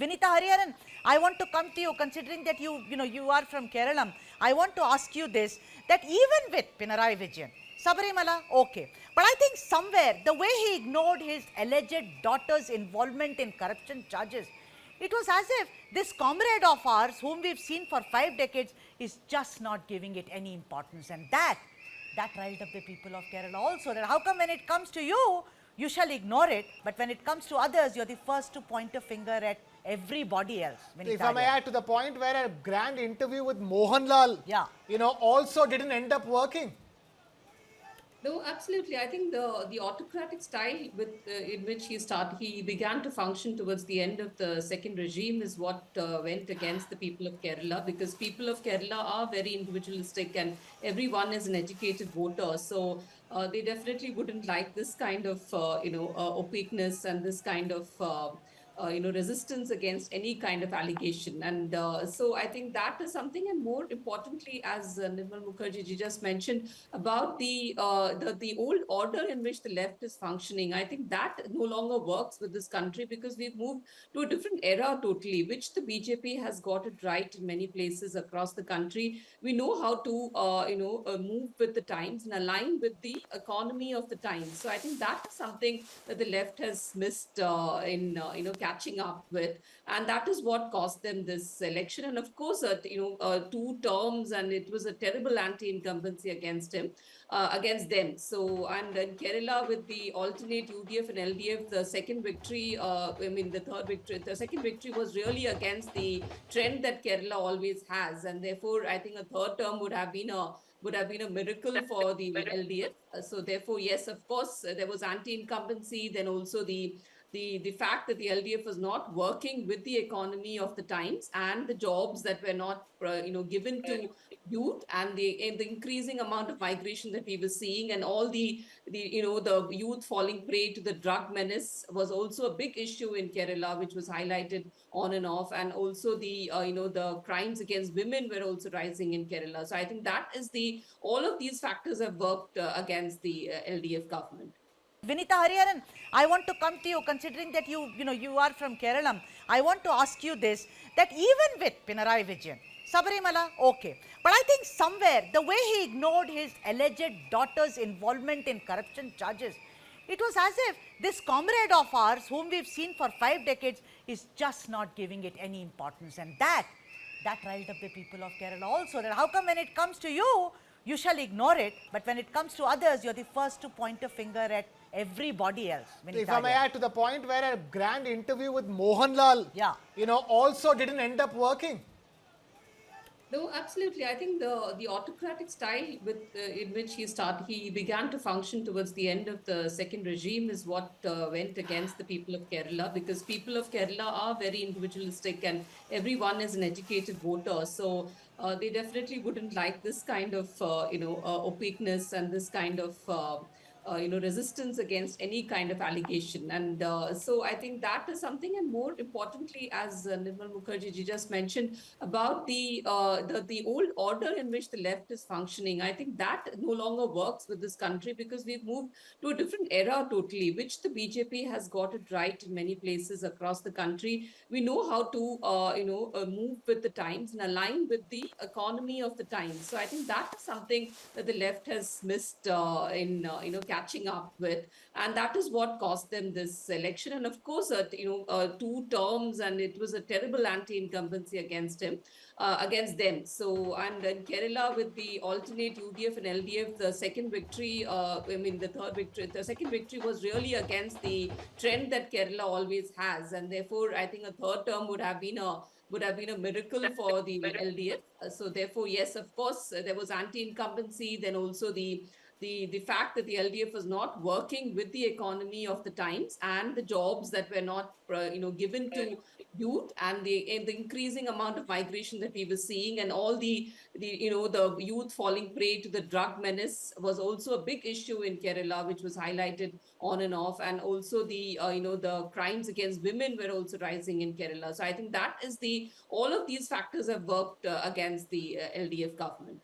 Vinita Hariharan, I want to come to you, considering that you are from Kerala. I want to ask you this, that even with Pinarayi Vijayan, Sabarimala, okay. But I think somewhere, the way he ignored his alleged daughter's involvement in corruption charges, it was as if this comrade of ours, whom we've seen for 5 decades, is just not giving it any importance. And that riled up the people of Kerala also. That how come when it comes to you, you shall ignore it, but when it comes to others, you're the first to point a finger at everybody else. If I may add, to the point where a grand interview with Mohanlal, Yeah. Also didn't end up working. No, absolutely. I think the autocratic style in which he began to function towards the end of the second regime is what went against the people of Kerala, because people of Kerala are very individualistic and everyone is an educated voter. So they definitely wouldn't like this kind of opaqueness and this kind of resistance against any kind of allegation. And so I think that is something. And more importantly, as Nirmal Mukherjee ji just mentioned about the old order in which the left is functioning, I think that no longer works with this country, because we've moved to a different era totally, which the BJP has got it right in many places across the country. We know how to move with the times and align with the economy of the times. So I think that is something that the left has missed in catching up with, and that is what cost them this election. And of course, 2 terms, and it was a terrible anti-incumbency against them. So, and in Kerala, with the alternate UDF and LDF, the second victory, the second victory was really against the trend that Kerala always has, and therefore, I think a third term would have been a miracle for the LDF. So therefore, yes, of course, there was anti-incumbency. Then also the fact that the LDF was not working with the economy of the times, and the jobs that were not given to youth, and the increasing amount of migration that we were seeing, and all the youth falling prey to the drug menace was also a big issue in Kerala, which was highlighted on and off. And also the crimes against women were also rising in Kerala. So I think that is all of these factors have worked against the LDF government. Vinita Hariharan, I want to come to you, considering that you are from Kerala. I want to ask you this, that even with Pinarayi Vijayan, Sabarimala, okay. But I think somewhere, the way he ignored his alleged daughter's involvement in corruption charges, it was as if this comrade of ours, whom we've seen for 5 decades, is just not giving it any importance. And that riled up the people of Kerala also. That how come when it comes to you, you shall ignore it, but when it comes to others, you're the first to point a finger at everybody else. If I may add, to the point where a grand interview with Mohanlal, Also didn't end up working. No, absolutely. I think the autocratic style in which he began to function towards the end of the second regime is what went against the people of Kerala, because people of Kerala are very individualistic and everyone is an educated voter. So they definitely wouldn't like this kind of opaqueness and this kind of resistance against any kind of allegation. And so I think that is something. And more importantly, as Nirmal Mukherjee ji just mentioned about the old order in which the left is functioning, I think that no longer works with this country, because we've moved to a different era totally, which the BJP has got it right in many places across the country. We know how to move with the times and align with the economy of the times. So I think that is something that the left has missed in catching up with, and that is what cost them this election. And of course, 2 terms, and it was a terrible anti-incumbency against them. So, and in Kerala, with the alternate UDF and LDF, the second victory, the second victory was really against the trend that Kerala always has, and therefore, I think a third term would have been a miracle for the LDF. So therefore, yes, of course, there was anti-incumbency. Then also the fact that the LDF was not working with the economy of the times, and the jobs that were not given to youth, and the increasing amount of migration that we were seeing, and all the youth falling prey to the drug menace was also a big issue in Kerala, which was highlighted on and off. And also the crimes against women were also rising in Kerala. So I think that is all of these factors have worked against the LDF government.